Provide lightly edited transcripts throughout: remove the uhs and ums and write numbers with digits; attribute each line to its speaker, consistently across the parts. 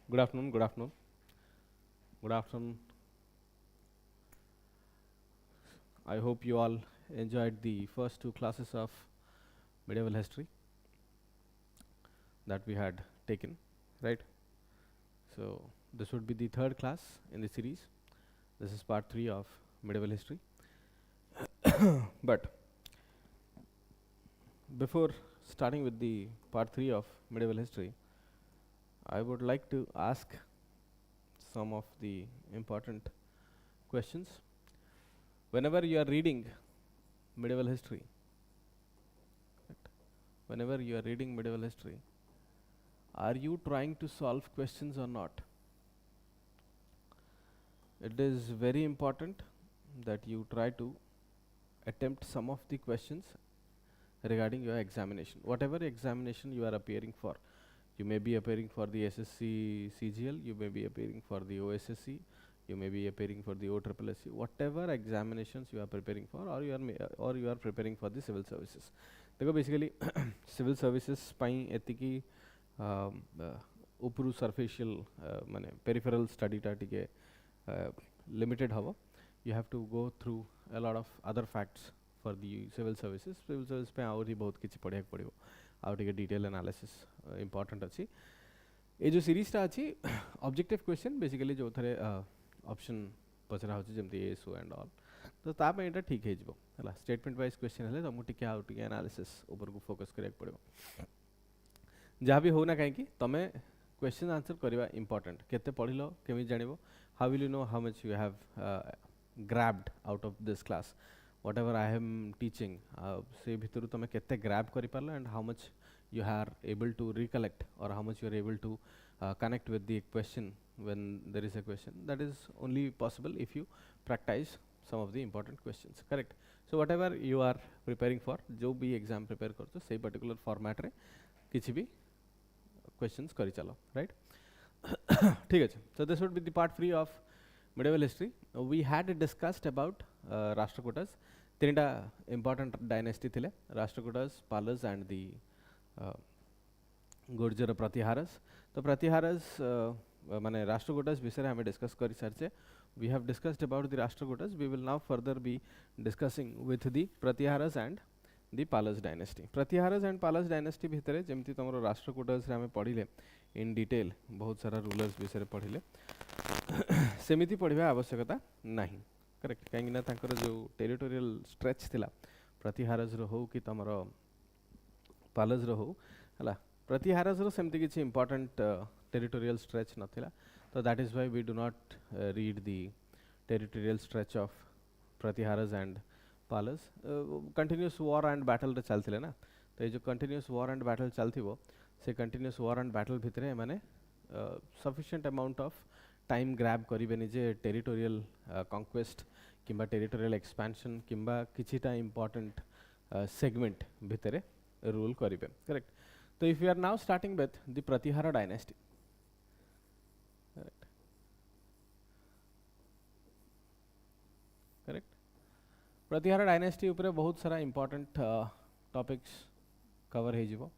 Speaker 1: Good afternoon, good afternoon, good afternoon. I hope you all enjoyed the first two classes of medieval history that we had taken, right? So, this would be the third class in the series. This is part 3 of medieval history. But before starting with the part 3 of medieval history, I would like to ask some of the important questions. Whenever you are reading medieval history, whenever you are reading medieval history, are you trying to solve questions or not? It is very important that you try to attempt some of the questions regarding your examination. Whatever examination you are appearing for, you may be appearing for the SSC CGL, you may be appearing for the OSSC, you may be appearing for the OSSC, whatever examinations you are preparing for, or you are preparing for the civil services. देखो basically civil services ପାଇଁ ଏତିକି ଉପରୁ surfacial ମାନେ peripheral study ଟା ଟିକେ limited ହବ. You have to go through a lot of other facts for the civil services. Civil service पे आउरी बहुत किछि पढ़ियाक पड़िबो. आउ टिके detail analysis important अछि. ए जो series टा अछि objective question basically जो थरे option पचरा होछि जेमति yes and all. तो ता पे एटा ठीक हे जिवो हला statement wise question हेले त मु टिके आउ टिके analysis ऊपर को focus करियाक पड़िबो. जहाँ भी हो ना कहीं कि तमे question answer करिवा important. केते पढ़िलो केमि जानिबो. How will you know how much you have grabbed out of this class? Whatever I am teaching, से भितरु तमे केते grab करि पारलो and how much you are able to recollect or how much you are able to connect with the question when there is a question. That is only possible if you practice some of the important questions. Correct? So whatever you are preparing for, जो भी exam prepare करतो से particular format रे किछि भी questions करि चलो. Right? ठीक है. So this would be the part 3 of medieval history. We had discussed about Rashtrakutas. तीनटा important dynasty थिले. Rashtrakutas, Palas and the Gurjara Pratiharas. तो Pratiharas माने Rashtrakutas विषय रे हमें discuss करि सारछे. We have discussed about the Rashtrakutas. We will now further be discussing with the Pratiharas and the Palas dynasty. Pratiharas and Palas dynasty भितरे जेमति तमरो Rashtrakutas रे हमें पढिले in detail बहुत सारा rulers विषय रे पढिले. सेमिति पढिबा आवश्यकता नाही. करेक्ट काहेकि ना तांकर जो टेरिटोरियल स्ट्रेच थिला प्रतिहारज रो हो कि तमरो पालज रो हो हला प्रतिहारज रो सेमति किछि इंपोर्टेंट टेरिटोरियल स्ट्रेच नथिला. तो that is why we do not read the territorial stretch of प्रतिहारज एंड पालज. कंटिन्यूअस वॉर एंड बैटल रे चलथिले ना. तो ये जो कंटिन्यूअस वॉर एंड बैटल चलथिबो से कंटिन्यूअस वॉर एंड बैटल भितरे माने sufficient amount of time grab करिबेनी जे टेरिटोरियल कॉन्क्वेस्ट किंबा टेरिटोरियल एक्सपेंशन किंबा किछिटा इंपोर्टेंट सेगमेंट भितरे रूल करिबे. करेक्ट. तो if you are now starting with the Pratihara dynasty. Correct. Correct. Pratihara dynasty ऊपर बहुत सारा इंपोर्टेंट टॉपिक्स कवर हे जिवो.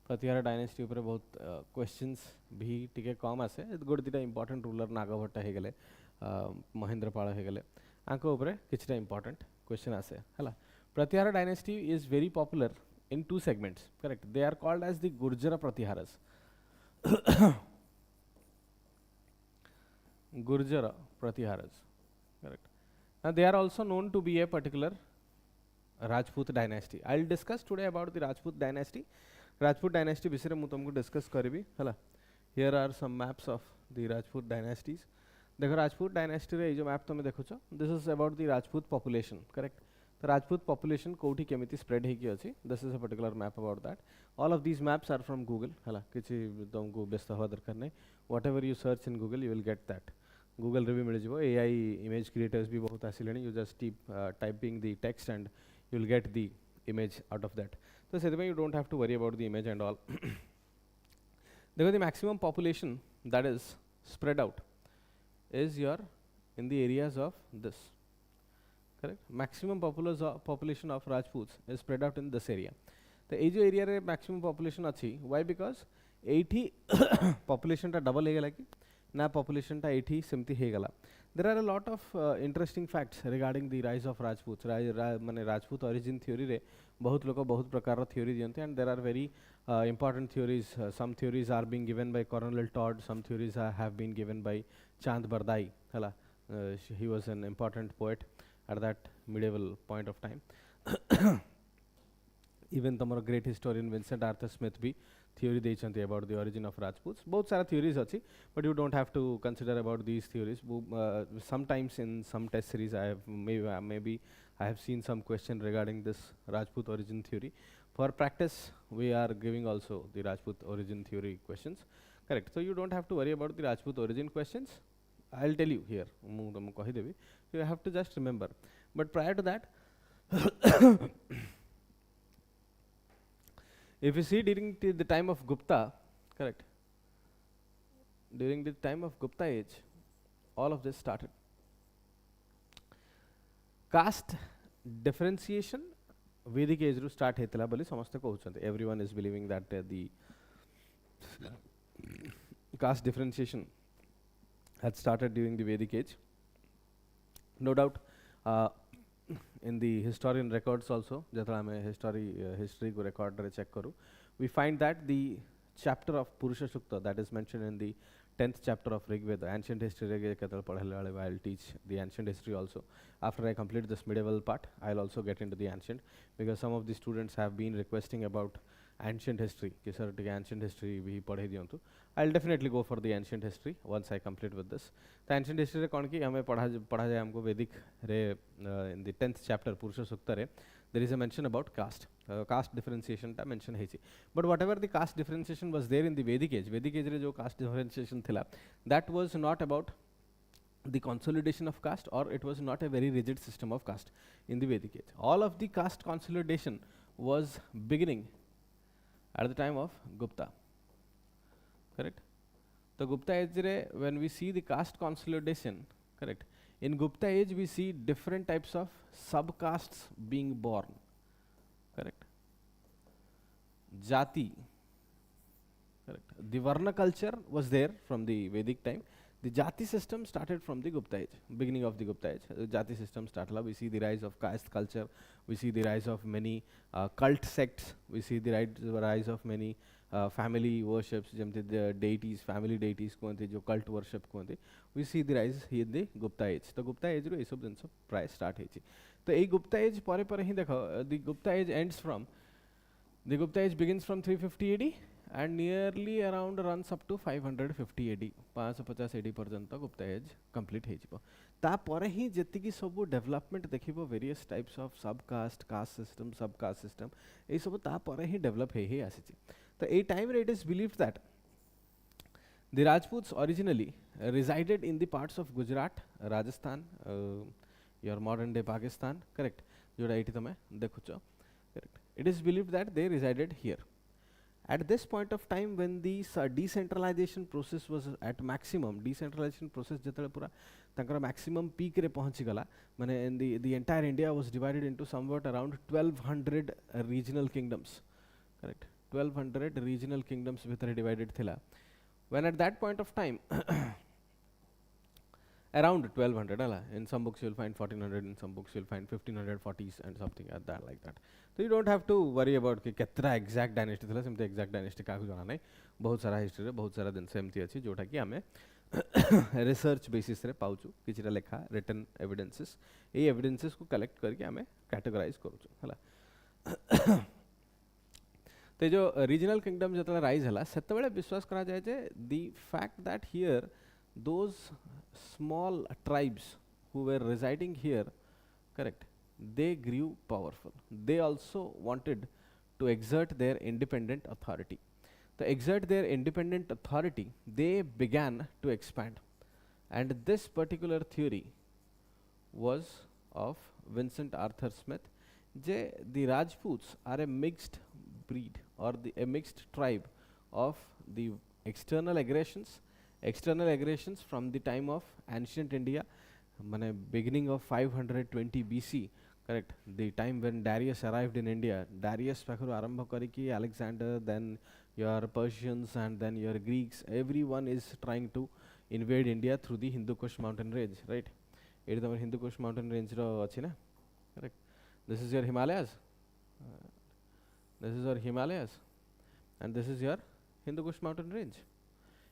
Speaker 1: प्रतिहार डायनेस्टी ऊपर बहुत क्वेश्चंस भी टिके कम आसे. गोटे दुटा इंपोर्टेंट रूलर नागभट्ट हे गेले महेंद्रपाल हे गेले आंको ऊपर किछटा इंपोर्टेंट क्वेश्चन आसे हला. Pratihara dynasty is very popular in two segments. Correct. They are called as the Gurjara Pratiharas. Gurjara Pratiharas. Correct. Now they are also known to be a particular Rajput dynasty. I'll discuss today about the Rajput dynasty. Rajput dynasty विषय मु तुमको discuss करिबी हला. Here are some maps of the Rajput dynasties. देखो Rajput dynasty रे जो map तुम देखुछो, this is about the Rajput population. Correct. The Rajput population कोठी केमिति spread हेकी अछि. This is a particular map about that. All of these maps are from Google. हला किछि तुमको व्यस्त हवा दरकार नै. Whatever you search in Google, you will get that. Google रे भी मिल जिवो. AI image creators भी बहुत आसिलेनी. You just keep typing the text and you will get the image out of that. So sethe you don't have to worry about the image and all. देखो the maximum population that is spread out is your in the areas of this. Correct. Maximum population of Rajputs is spread out in this area. तो ये जो area रे maximum population अच्छी. Why? Because एठी population टा double हेगला कि ना population टा एठी सेमती हेगला. There are a lot of interesting facts regarding the rise of Rajputs. माने Rajput origin theory रे बहुत लोग बहुत प्रकार रा theory दियंते, and there are very important theories. Some theories are being given by Colonel Todd, some theories have been given by Chand Bardai. Hala, he was an important poet at that medieval point of time. Even tomorrow great historian Vincent Arthur Smith भी theory देइछन्ते about the origin of Rajputs. बहुत सारा theories अछि, but you don't have to consider about these theories. Sometimes in some test series I have maybe I have seen some question regarding this Rajput origin theory. For practice, we are giving also the Rajput origin theory questions. Correct. So you don't have to worry about the Rajput origin questions. I'll tell you here. You have to just remember. But prior to that, if you see during the time of Gupta, correct, during the time of Gupta age, all of this started. Caste differentiation Vedic age ru start hetila boli samaste kohuchante. Everyone is believing that the caste differentiation had started during the Vedic age. No doubt, in the historian records also, jatra ame history ko record re check karu, we find that the chapter of Purusha Sukta that is mentioned in the 10th chapter of Rig Veda, ancient history re I'll teach the ancient history also. After I complete this medieval part, I'll also get into the ancient, because some of the students have been requesting about ancient history. Sir, ancient history bhi padhe diyantu. I'll definitely go for the ancient history once I complete with this. The ancient history re kon ki hame padha jaye humko Vedic re in the 10th chapter Purusha Sukta re there is a mention about caste. Caste differentiation ta mention heichi. But whatever the caste differentiation was there in the Vedic age re jo caste differentiation thila, that was not about the consolidation of caste, or it was not a very rigid system of caste in the Vedic age. All of the caste consolidation was beginning at the time of Gupta. Correct? The Gupta age re, when we see the caste consolidation, correct, in Gupta age we see different types of subcastes being born. Correct? Jati. Correct. The Varna culture was there from the Vedic time. The Jati system started from the Gupta age, beginning of the Gupta age. Jati system started. We see the rise of caste culture. We see the rise of many cult sects. We see the rise of many family worships, the deities, family deities, jo cult worship. We see the rise here in the Gupta age. The Gupta age ro esab dinso pray start heichi. So ei Gupta age pare hi dekho, the Gupta age ends from, the Gupta age begins from 350 AD and nearly around runs up to 550 AD. 550 AD पर्यंत Gupta age complete heijibo. ता परे ही जेतिकी सब development देखिबो various types of subcaste, caste system, subcaste system, ए सब ता परे ही develop हे आसीची. तो ए time रे it is believed that the Rajputs originally resided in the parts of Gujarat, Rajasthan, your modern day Pakistan, correct? जोड़ा eighty तमे देखुचो, correct? It is believed that they resided here. At this point of time, when the decentralization process was at maximum, decentralization process जेतले पूरा तंकर maximum peak रे पहुंची गला, माने in the entire India was divided into somewhat around 1200 regional kingdoms, correct? 1200 regional kingdoms भितर divided थिला. When at that point of time, around 1200, in some books you'll find 1400, in some books you'll find 1540s and something like that. So you don't have to worry about कि कितना exact dynasty थला, सेमते exact dynasty काकु जाना नहीं. बहुत सारा history रे बहुत सारा दिन सेमती अछि जोटा कि हमें research basis रे पाउचु किछिटा लेखा written evidences, ए evidences को collect करके हमें categorize करूचु हला. तो जो regional kingdom जतला rise हला सेतबेले विश्वास करा जाय जे the fact that here those small tribes who were residing here, correct, they grew powerful. They also wanted to exert their independent authority. To exert their independent authority, they began to expand. And this particular theory was of Vincent Arthur Smith. The Rajputs are a mixed breed, or a mixed tribe of the external aggressions from the time of ancient India, beginning of 520 BC, correct, the time when Darius arrived in India. Darius pakharu arambha kariki Alexander, then your Persians, and then your Greeks. Everyone is trying to invade India through the Hindu Kush mountain range, right? It is the Hindu Kush mountain range correct. This is your Himalayas. This is your Himalayas, and this is your Hindu Kush mountain range.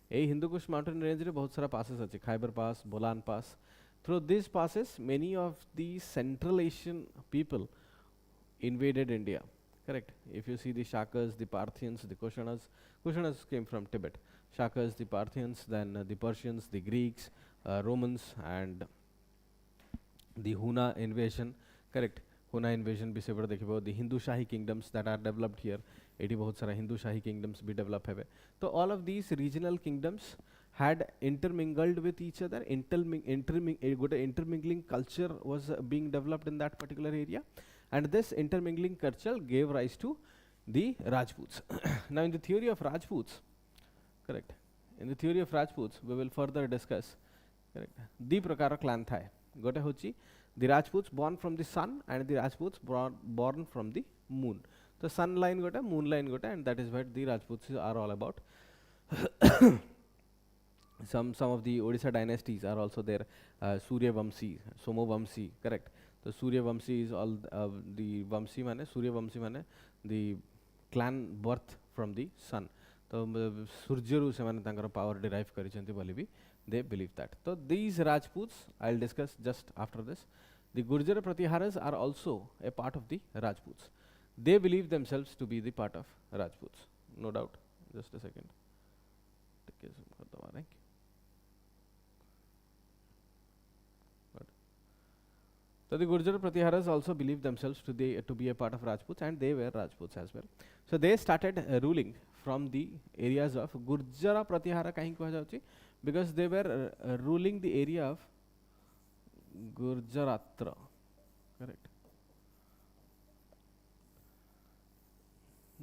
Speaker 1: A Hindu Kush mountain range रे बहुत सारा passes अच्छे, Khyber Pass, Bolan Pass. Through these passes, many of the Central Asian people invaded India. Correct. If you see the Shakas, the Parthians, the Kushanas came from Tibet. Shakas, the Parthians, then the Persians, the Greeks, Romans, and the Huna invasion. Correct. Huna invasion भी सेपटे देखिबो, the Hindu Shahi kingdoms that are developed here. Eighty बहुत सारा Hindu Shahi kingdoms भी develop हेबे. तो all of these regional kingdoms had intermingled with each other. Intermingling culture was being developed in that particular area, and this intermingling culture gave rise to the Rajputs. Now, in the theory of Rajputs, correct. In the theory of Rajputs, we will further discuss. Correct. The prakara clan thai. Gote hochi the Rajputs born from the sun and the Rajputs born from the moon. The sun line gote, moon line gote, and that is what the Rajputs are all about. Some of the Odisha dynasties are also there. Surya Vamsi, Somo Vamsi, correct. The Surya Vamsi is all the Vamsi mane, Surya Vamsi mane, the clan birth from the sun. So Surjaru se mane tankara power derive karichanti boli bi they believe that. So these Rajputs I'll discuss just after this. The Gurjara Pratiharas are also a part of the Rajputs. They believe themselves to be the part of Rajputs, no doubt. Just a second. So the Gurjara Pratiharas also believe themselves to be a part of Rajputs, and they were Rajputs as well. So they started ruling from the areas of Gurjara Pratihara kahin kuha jauchi, because they were ruling the area of Gurjaratra, correct.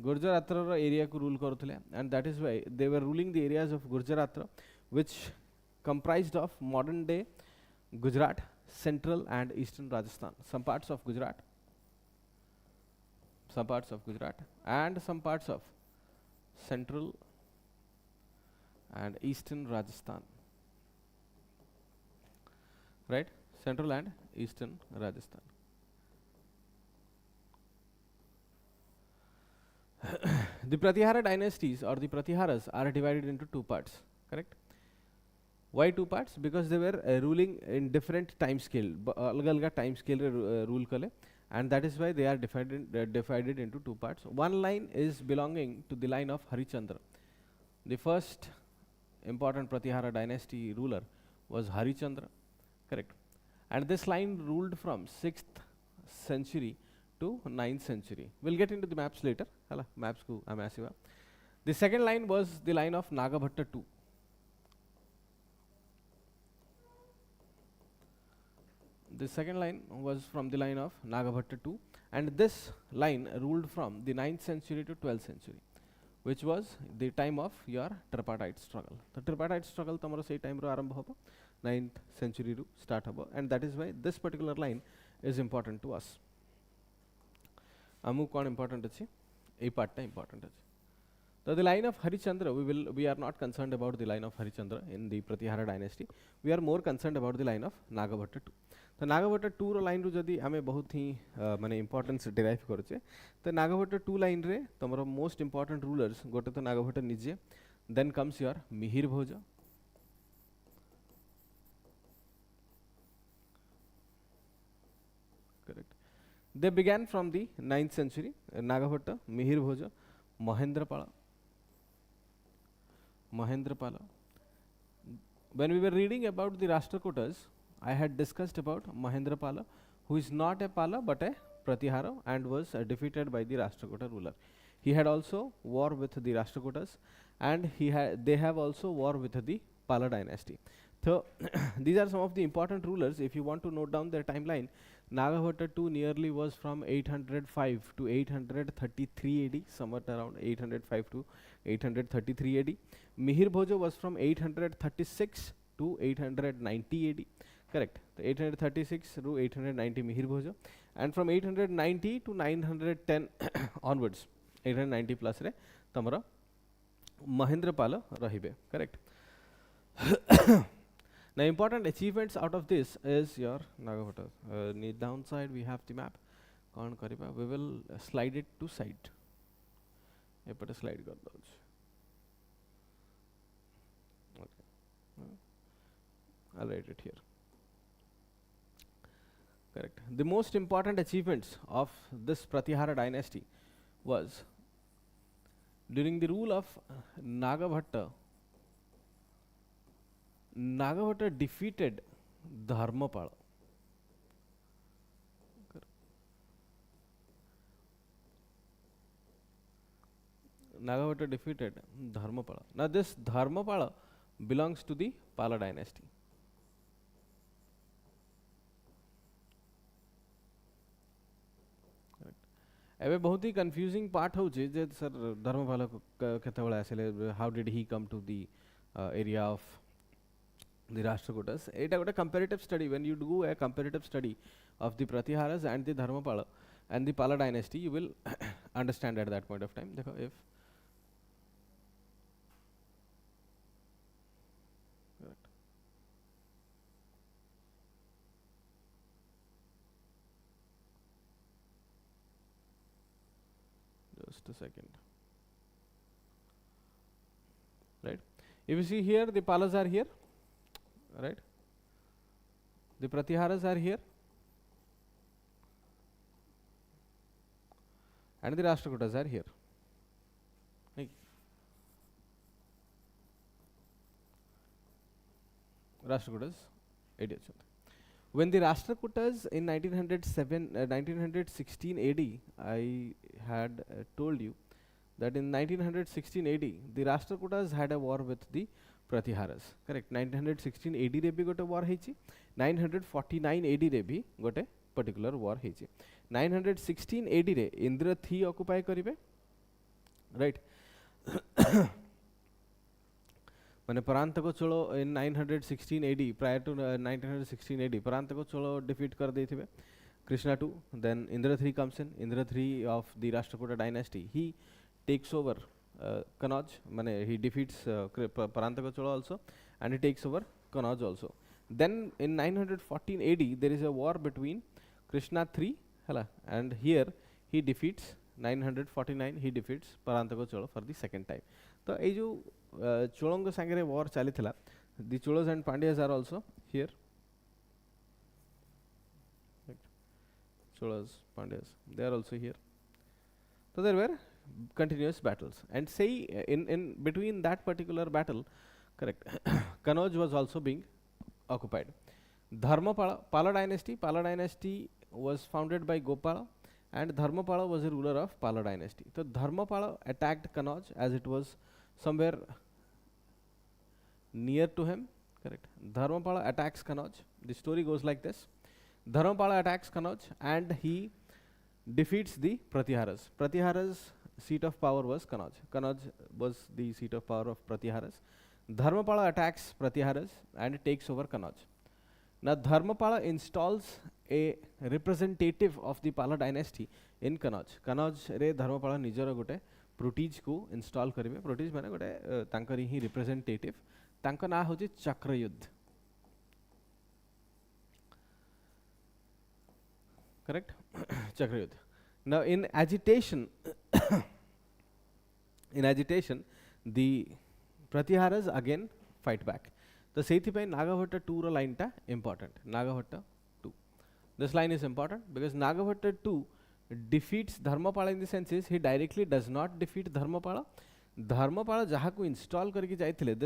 Speaker 1: Gurjaratra area ku rule karuthile, and that is why they were ruling the areas of Gurjaratra, which comprised of modern day Gujarat, central and eastern Rajasthan, some parts of Gujarat, and some parts of central and eastern Rajasthan, right? Central and eastern Rajasthan. The Pratihara dynasties or the Pratiharas are divided into two parts, correct? Why two parts? Because they were ruling in different time scale, alga time scale rule kale, and that is why they are divided into two parts. One line is belonging to the line of Harichandra. The first important Pratihara dynasty ruler was Harichandra, correct? And this line ruled from 6th century to 9th century. We'll get into the maps later. Hala, maps ku amasiva. The second line was the line of Nagabhatta II. The second line was from the line of Nagabhatta II, and this line ruled from the 9th century to 12th century, which was the time of your tripartite struggle. The tripartite struggle tamara sei time ro arambha hobo, 9th century ru start hobo, and that is why this particular line is important to us. Amu kon important achi? A part ta important achi. So the line of Harichandra, we are not concerned about the line of Harichandra in the Pratihara dynasty. We are more concerned about the line of Nagabhatta II. तो Nagabhata to row line रू जदि आमे बहुत ही माने importance derive करछे तो Nagabhata to line रे तमरो most important rulers गोटे तो नागभट्ट निजे, then comes your Mihir Bhoj, correct. They began from the 9th century. Nagabhata, Mihir Bhoj, Mahendrapala. When we were reading about the Rashtrakutas, I had discussed about Mahendrapala, who is not a Pala but a Pratihara and was defeated by the Rashtrakuta ruler. He had also war with the Rashtrakutas, and they have also war with the Pala dynasty. So these are some of the important rulers. If you want to note down their timeline, Nagabhatta II nearly was from 805 to 833 AD, somewhat around 805 to 833 AD. Mihir Bhoja was from 836 to 890 AD. Correct. So 836 to 890 Mihir Bhoja, and from 890 to 910 onwards, 890 plus re tamara Mahendrapala rahibe, correct. Now important achievements out of this is your Nagabhatta. The downside we have the map. कौन करिबा? We will slide it to side. एपटे slide कर दो. Okay. I'll write it here. Correct. The most important achievements of this Pratihara dynasty was during the rule of Nagabhatta. Nagabhatta defeated Dharmapala. Nagabhatta defeated Dharmapala. Now this Dharmapala belongs to the Pala dynasty. एबे बहुत ही confusing part होचे जे sir Dharmapal केतेबेले आसिले, how did he come to the area of the Rashtrakutas. It a comparative study. When you do a comparative study of the Pratiharas and the Dharmapala and the Pala dynasty, you will understand at that point of time. Dekho, if just a second, right? If you see here, the Palas are here. Right, the Pratiharas are here and the Rashtrakutas are here. Rashtrakutas, when the Rashtrakutas in 1916 AD, I had told you that in 1916 AD, the Rashtrakutas had a war with the Pratiharas, correct. 1916 AD रे भी गोटे war हेची, 949 AD रे भी गोटे particular war हेची. 916 AD रे इंद्र थी occupy करिवे, right. माने परांतक चोलो in 916 AD, prior to 1916 AD, Parantaka चोलो defeat कर देथिबे. Krishna II, then Indra III comes in. Indra III of the Rashtrakuta dynasty, he takes over Kanauj, he defeats Parantaka Chola also, and he takes over Kanauj also. Then in 914 AD, there is a war between Krishna III, and here he defeats 949. He defeats Parantaka Chola for the second time. So, this Cholonga Sangare war chalithala. The Cholas and Pandyas are also here. Cholas, Pandyas, they are also here. So there were continuous battles, and say in between that particular battle, correct, Kanauj was also being occupied. Dharmapala, Pala dynasty was founded by Gopala, and Dharmapala was a ruler of Pala dynasty. So Dharmapala attacked Kanauj as it was somewhere near to him, correct. Dharmapala attacks Kanauj. The story goes like this: Dharmapala attacks Kanauj and he defeats the Pratiharas. Pratiharas' seat of power was Kanauj. Kanauj was the seat of power of Pratiharas. Dharmapala attacks Pratiharas and takes over Kanauj. Now Dharmapala installs a representative of the Pala dynasty in Kanauj. Kanauj re Dharmapala nijara gote protege को install करिवे. Protege माने गोटे तांकरी ही representative. तांका ना होचे चक्रयुद्ध. Correct? Chakrayuddha. Now in agitation, the Pratiharas again fight back. The Sethipai Nagabhatta 2 line ta important. Nagabhatta 2. This line is important because Nagabhatta 2 defeats Dharmapala in the sense is he directly does not defeat Dharmapala. Dharmapala jaha ko install करके जाइथिले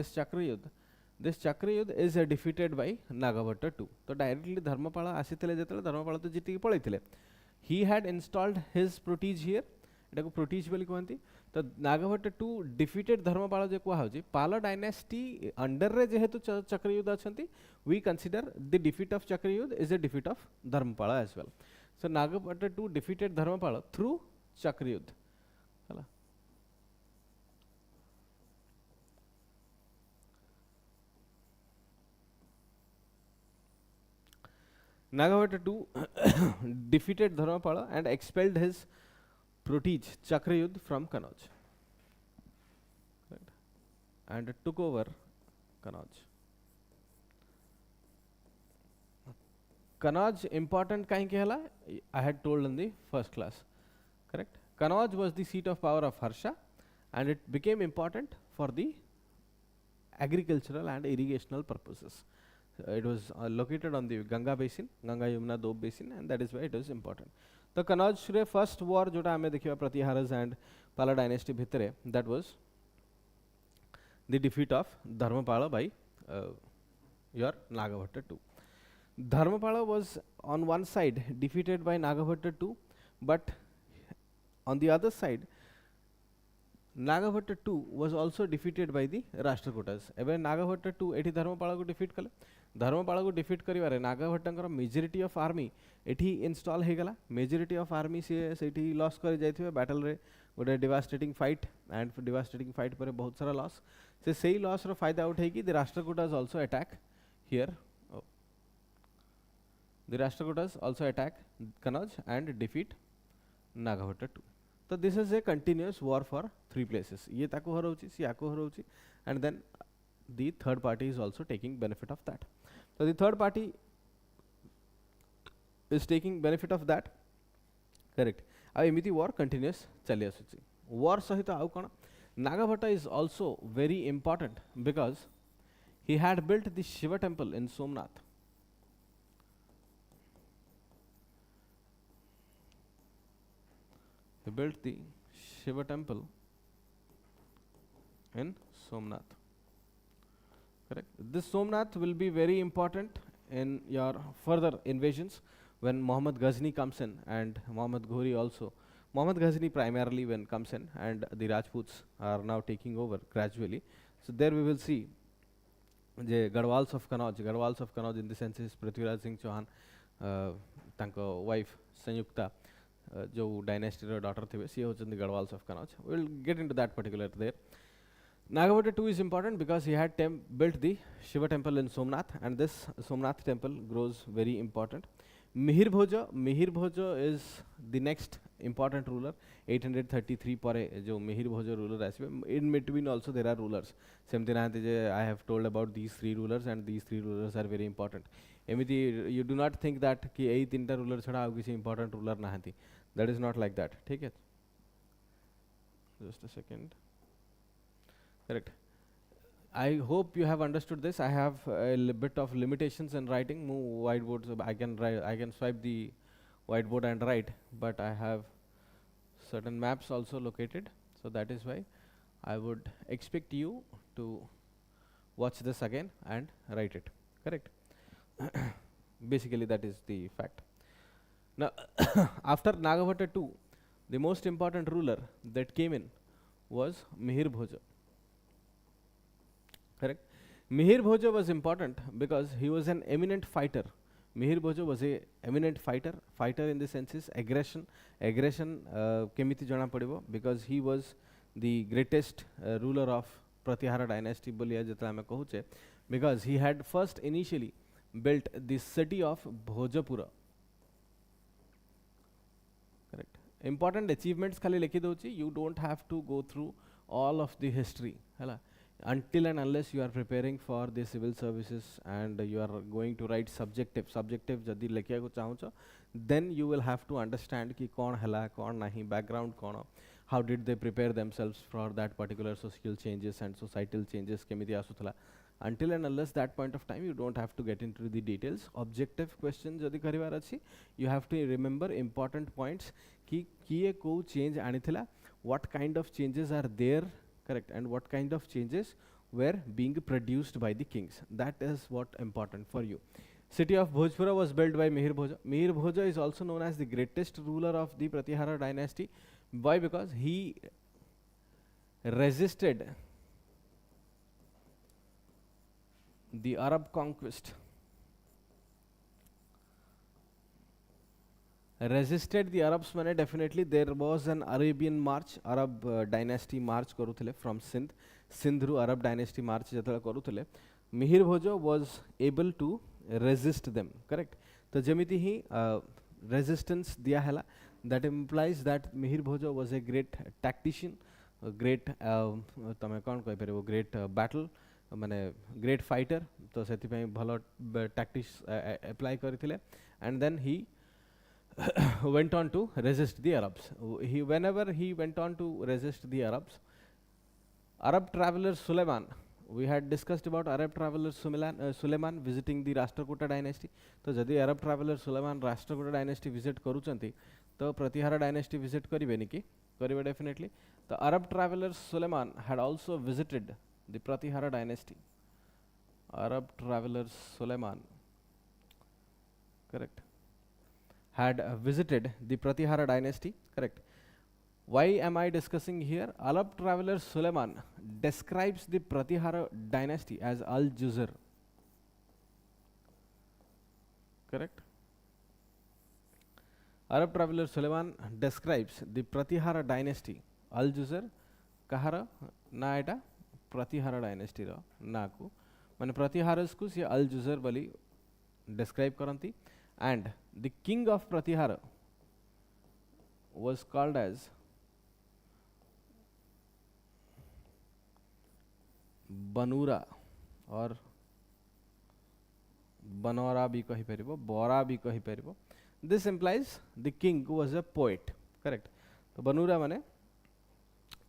Speaker 1: this Chakrayuddha is defeated by Nagabhatta 2. So directly Dharmapala asithile jetale Dharmapala to jitiki पळैथिले. He had installed his protege here. एटा को protege बोली कहंती. तो Nagabhatta 2 defeated Dharmapala जे कुहा होची. Pala dynasty under रे जेहेतु Chakrayuddha अछंती, we consider the defeat of Chakrayuddha is a defeat of Dharmapala as well. So Nagabhatta 2 defeated Dharmapala through Chakrayuddha. Nagabhatta 2 defeated Dharmapala and expelled his protege Chakrayuddha from Kanauj. Right. and took over Kanauj. Kanauj important kahinki hela? I had told in the first class, correct? Kanauj was the seat of power of Harsha, and it became important for the agricultural and irrigational purposes. It was located on the Ganga basin, Ganga Yamuna Doab basin, and that is why it is important. The Kanauj re first war jota ame dekhiba Pratiharas and Pala dynasty bhitare, that was the defeat of Dharmapala by your Nagabhatta II. Dharmapala was on one side defeated by Nagabhatta II, but on the other side Nagabhatta II was also defeated by the Rashtrakutas. Ebe Nagabhatta II eti Dharmapala ko defeat kale. Dharmapala ko defeat karibare Nagabhattaଙ୍କର majority of army एठी install हेगला. Majority of army से सेठी loss कर जाइथिबे battle रे गोटे devastating fight, and devastating fight पर बहुत सारा loss. से सही loss रो फायदा उठाइकी the Rashtrakutas also attack here. The Rashtrakutas also attack Kanauj and defeat Nagabhatta II. So this is a continuous war for three places. ये ताको हरौची, सी आको हरौची, and then the third party is also taking benefit of that. So the third party is taking benefit of that, correct? अब एमिति war continuous चली आसुची. War सहित आउ कौन? Nagabhatta is also very important because he had built the Shiva temple in Somnath. He built the Shiva temple in Somnath. Correct. This Somnath will be very important in your further invasions when Muhammad Ghazni comes in, and Muhammad Ghori also. Muhammad Ghazni primarily when comes in, and the Rajputs are now taking over gradually. So there we will see the Garhwals of Kanauj. Garhwals of Kanauj in the sense is Prithviraj Singh Chauhan, tanko wife Sanyukta, जो dynasty रो daughter थे, she was in the Garhwals of Kanauj. We will get into that particular there. Nagabhatta II is important because he had built the Shiva temple in Somnath, and this Somnath temple grows very important. Mihir Bhoja is the next important ruler. 833 pare jo Mihir Bhoja ruler asibe. In between also there are rulers. I have told about these three rulers, and these three rulers are very important. Emiti you do not think that ki ei tinta ruler chhada au kisi important ruler nahanti. That is not like that. ठीक है? Just a second. Correct. I hope you have understood this. I have a bit of limitations in writing. Move whiteboard, so I can write. I can swipe the whiteboard and write, but I have certain maps also located. So that is why I would expect you to watch this again and write it. Correct. Basically, that is the fact. Now, after Nagabhatta II, the most important ruler that came in was Mihir Bhoja. Correct. Mihir Bhoja was important because he was an eminent fighter. Mihir Bhoja was a eminent fighter. Fighter in the sense is aggression. Aggression kemiti jana padibo because he was the greatest ruler of Pratihara dynasty bolia jeta ame kahuche, because he had first initially built the city of Bhojapura. Correct. Important achievements khali lekhi dauchi. You don't have to go through all of the history. Hala. Until and unless you are preparing for the civil services and you are going to write subjective jadi lekhiya ko chahucho, then you will have to understand ki kon hela, kon nahi, background kono, how did they prepare themselves for that particular social changes and societal changes kemiti asuthala. Until and unless that point of time, you don't have to get into the details. Objective questions jadi karibar achi, you have to remember important points ki kiye ko change anithila, what kind of changes are there, correct, and what kind of changes were being produced by the kings. That is what important for you. City of Bhojpura was built by Mihir Bhoja. Mihir Bhoja is also known as the greatest ruler of the Pratihara dynasty. Why? Because he resisted the Arab conquest. Resisted the Arabs mane definitely there was an Arabian march, Arab dynasty march karuthile from Sindh. Sindhru Arab dynasty march jatala karuthile. Mihir Bhoja was able to resist them, correct? So jemiti hi resistance diya hela, that implies that Mihir Bhoja was a great tactician, great तमें कौन कहि परिबो great battle माने great fighter तो सेति पई भलो tactics apply करथिले and then he went on to resist the Arabs. Whenever he went on to resist the Arabs, Arab traveler Suleiman, we had discussed about Arab traveler Suleiman visiting the Rashtrakuta dynasty. तो जदि Arab traveler Suleiman Rashtrakuta dynasty visit करूचंती तो Pratihara dynasty visit करिबेनी कि करिबे definitely. The Arab traveler Suleiman had also visited the Pratihara dynasty. Arab traveler Suleiman, correct, had visited the Pratihara dynasty, correct. Why am I discussing here? Arab traveler Suleiman describes the Pratihara dynasty as Al-Juzr, correct. Arab traveler Suleiman describes the Pratihara dynasty Al-Juzr kahara na eta Pratihara dynasty ro na ku mane Pratiharas ku se Al-Juzr bali describe karanti, and the king of Pratihara was called as Banura or Banora bhi kahi paribo, Bora bhi kahi paribo. This implies the king was a poet, correct. So Banura mane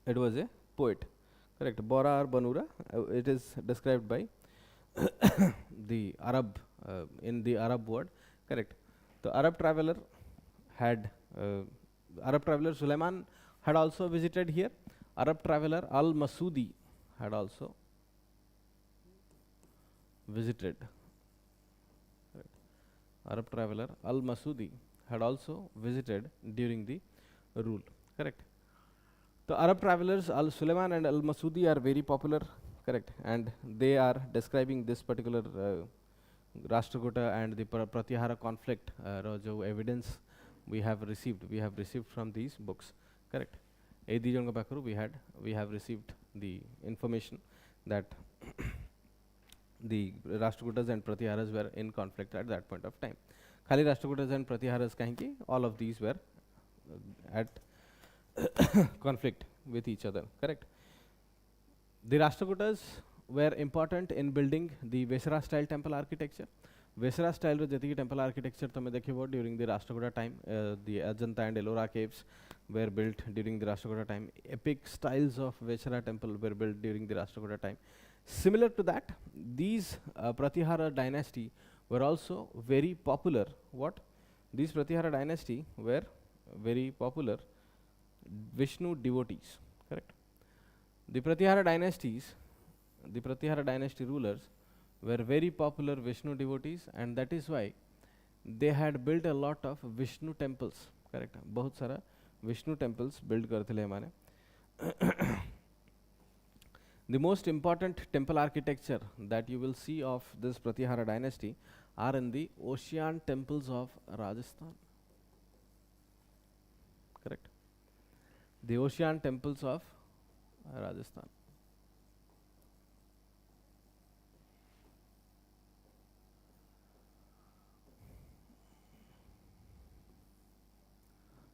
Speaker 1: it was a poet, correct. Bora or Banura, it is described by the Arab in the Arab word, correct. The Arab traveler had Arab traveler Suleiman had also visited here. Arab traveler Al-Masudi had also visited. Correct. Arab traveler Al-Masudi had also visited during the rule, correct. The Arab travelers Al-Suleiman and Al-Masudi are very popular, correct, and they are describing this particular Rashtrakuta and the Pratihara conflict jo evidence we have received from these books, correct. ए दी जन पाखरु we have received the information that the Rashtrakutas and Pratiharas were in conflict at that point of time. Khali Rashtrakutas and Pratiharas kahinki all of these were at conflict with each other, correct. The Rashtrakutas were important in building the Vesara style temple architecture. Vesara style ro jeti temple architecture tame dekhibo during the Rashtrakuta time. The Ajanta and Ellora caves were built during the Rashtrakuta time. Epic styles of Vesara temple were built during the Rashtrakuta time. Similar to that, these Pratihara dynasty were also very popular. What? These Pratihara dynasty were very popular Vishnu devotees, correct. The Pratihara dynasty rulers were very popular Vishnu devotees, and that is why they had built a lot of Vishnu temples, correct. बहुत सारा Vishnu temples built करथिले माने. The most important temple architecture that you will see of this Pratihara dynasty are in the Ocean temples of Rajasthan, correct. The Ocean temples of Rajasthan.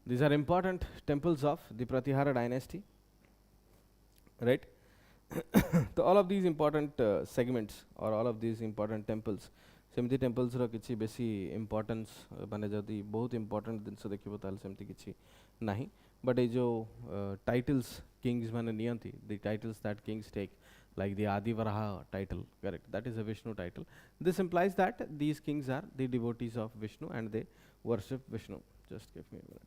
Speaker 1: These are important temples of the Pratihara dynasty, right. So all of these important segments or all of these important temples, सेमती temples रा किछि बेसी importance माने जदि बहुत important दिन से देखिबो ताल सेमती किछि नाही, but ए जो titles kings माने नियंती, the titles that kings take, like the Adivaraha title, correct, that is a Vishnu title. This implies that these kings are the devotees of Vishnu and they worship Vishnu. Just give me a minute.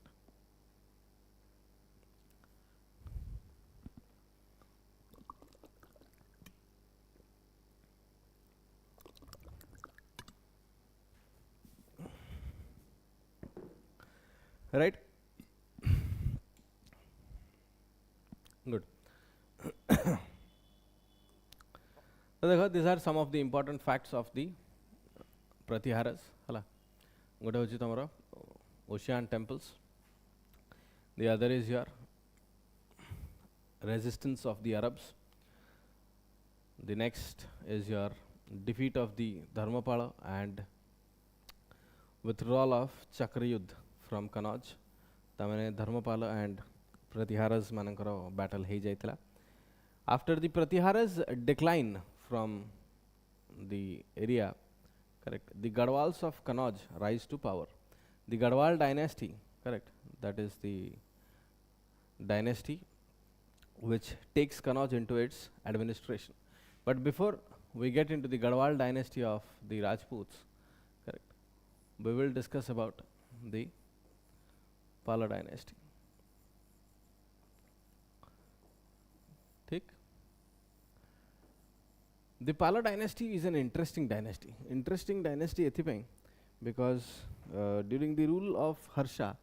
Speaker 1: Right? Good. So these are some of the important facts of the Pratiharas. Hala. Gote hochi tomara Ocean temples. The other is your resistance of the Arabs. The next is your defeat of the Dharmapala and withdrawal of Chakrayudh from Kanauj. Tamane Dharmapala and Pratiharas manankara battle hei jaitila. After the Pratiharas decline from the area, correct, the Gadwals of Kannauj rise to power. The Gadwal dynasty, correct, that is the dynasty which takes Kannauj into its administration. But before we get into the Gadwal dynasty of the Rajputs, correct, we will discuss about the Pala dynasty. Thik? The Pala dynasty is an interesting dynasty. Interesting dynasty ethipeng because during the rule of Harsha,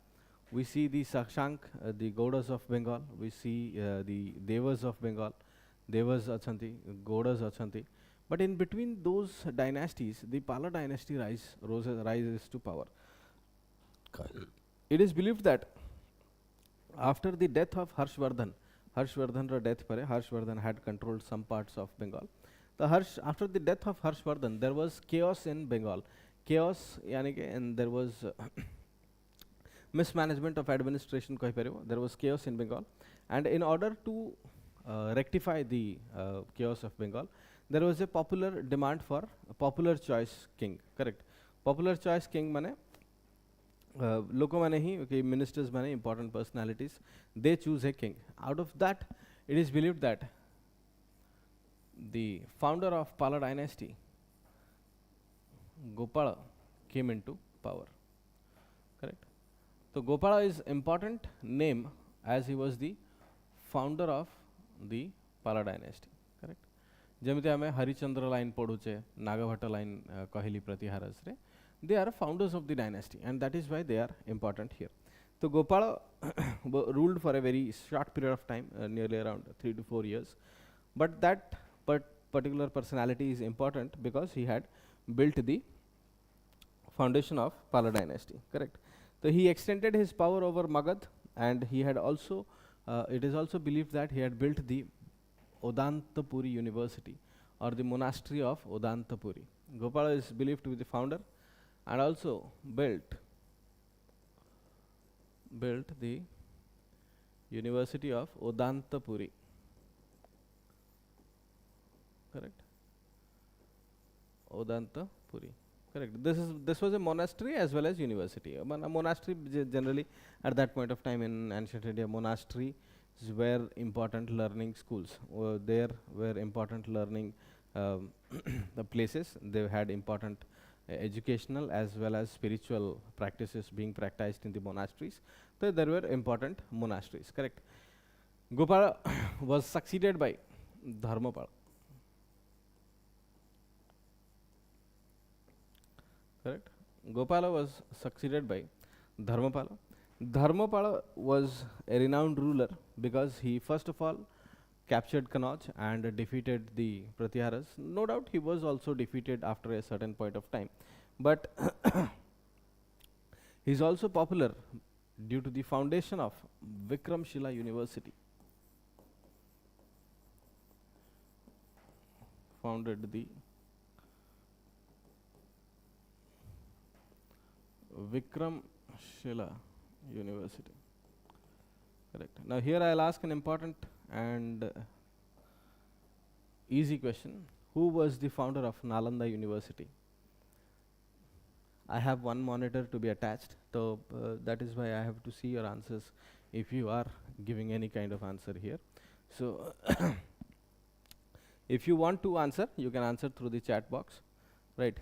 Speaker 1: we see the Sakshank, the Gaudas of Bengal, we see the Devas of Bengal, Devas achanti, Gaudas achanti. But in between those dynasties, the Pala dynasty rises to power. It is believed that after the death of Harshvardhan's death pare, Harshvardhan had controlled some parts of Bengal. After the death of Harshvardhan, there was chaos in Bengal. Chaos, and there was mismanagement of administration. There was chaos in Bengal, and in order to rectify the chaos of Bengal, there was a popular demand for a popular choice king. Correct. Popular choice king mane loko mane hi, okay, ministers mane, important personalities, they choose a king. Out of that, it is believed that the founder of Pala dynasty, Gopala, came into power. Correct. So Gopala is important name as he was the founder of the Pala dynasty. Correct. ଯେମିତି ଆମେ Harichandra line ପଢ଼ୁଛେ Nagabhata line କହିଲି ପ୍ରତିହାରସରେ, they are founders of the dynasty and that is why they are important here. So Gopala ruled for a very short period of time, nearly around 3 to 4 years, but that particular personality is important because he had built the foundation of Pala dynasty. Correct. So he extended his power over Magad, and he had also it is also believed that he had built the Odantapuri University or the monastery of Odantapuri. Gopala is believed to be the founder and also built the University of Odantapuri. Correct. Odantapuri. Correct. This was a monastery as well as university. A monastery generally at that point of time in ancient India, monastery were important learning schools. There were important learning the places. They had important educational as well as spiritual practices being practiced in the monasteries. So there were important monasteries. Correct. Gopala was succeeded by Dharmapala. Correct. Gopala was succeeded by Dharmapala. Dharmapala was a renowned ruler because he first of all captured Kannauj and defeated the Pratiharas. No doubt he was also defeated after a certain point of time, but he is also popular due to the foundation of Vikramshila University. Founded the Vikramshila University. Correct. Now here I'll ask an important and easy question. Who was the founder of Nalanda University? I have one monitor to be attached, so that is why I have to see your answers if you are giving any kind of answer here. So if you want to answer, you can answer through the chat box, right?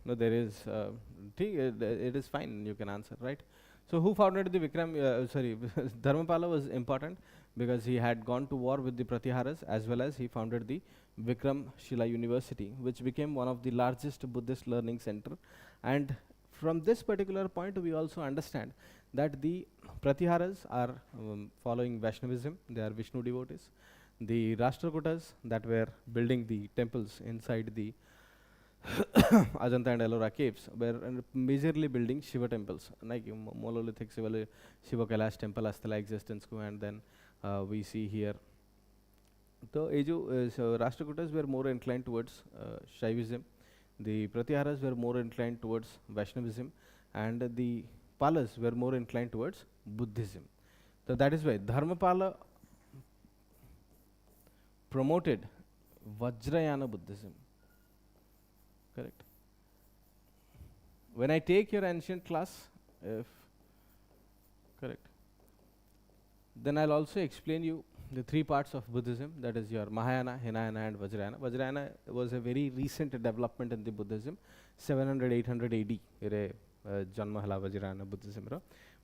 Speaker 1: No, there is, it is fine, you can answer, right? So who founded the Dharmapala was important because he had gone to war with the Pratiharas as well as he founded the Vikramshila University, which became one of the largest Buddhist learning center. And from this particular point, we also understand that the Pratiharas are following Vaishnavism, they are Vishnu devotees. The Rashtrakutas that were building the temples inside the Ajanta and Ellora caves were majorly building Shiva temples. Like monolithic Shiva Kailash temple asthala existence ko, and then we see here the so Rashtrakutas were more inclined towards Shaivism. The Pratyaharas were more inclined towards Vaishnavism, and the Palas were more inclined towards Buddhism. So that is why Dharmapala promoted Vajrayana Buddhism. Correct. When I take your ancient class, if correct, then I'll also explain you the three parts of Buddhism, that is your Mahayana, Hinayana and Vajrayana. Vajrayana was a very recent development in the Buddhism, 700, 800 AD. Janma hala Vajrayana Buddhism.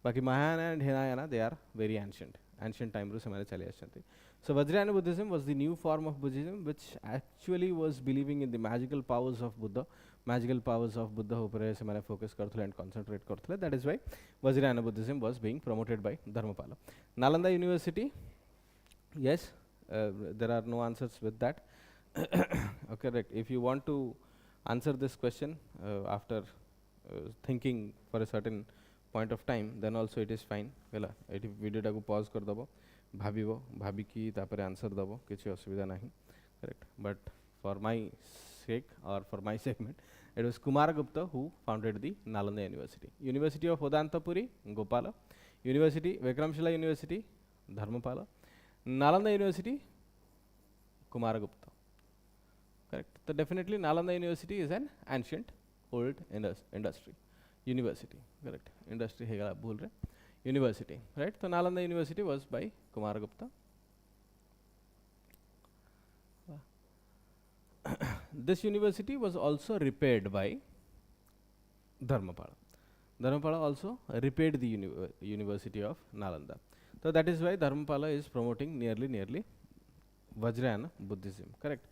Speaker 1: Baki Mahayana and Hinayana, they are very ancient. Ancient time ru semane chali ashanti. So Vajrayana Buddhism was the new form of Buddhism which actually was believing in the magical powers of Buddha. Magical powers of Buddha upare semane focus karthule and concentrate karthule. That is why Vajrayana Buddhism was being promoted by Dharmapala. Nalanda University, yes, there are no answers with that. Okay, right. If you want to answer this question after thinking for a certain point of time, then also it is fine. Well, video taku pause kar dabo, bhabibo, bhabiki tapare answer dabo, kichi asubidha nahi. Correct. But for my sake or for my segment, it was Kumaragupta who founded the Nalanda University. University of Odantapuri, Gopala. University, Vikramshila University, Dharmapala. Nalanda University, Kumaragupta. Correct. So definitely Nalanda University is an ancient old industry. University. Correct. Industry hegala bhul rahe. University. Right. So Nalanda University was by Kumaragupta. This university was also repaired by Dharmapala. Dharmapala also repaired the University of Nalanda. So that is why Dharmapala is promoting nearly Vajrayana Buddhism. Correct.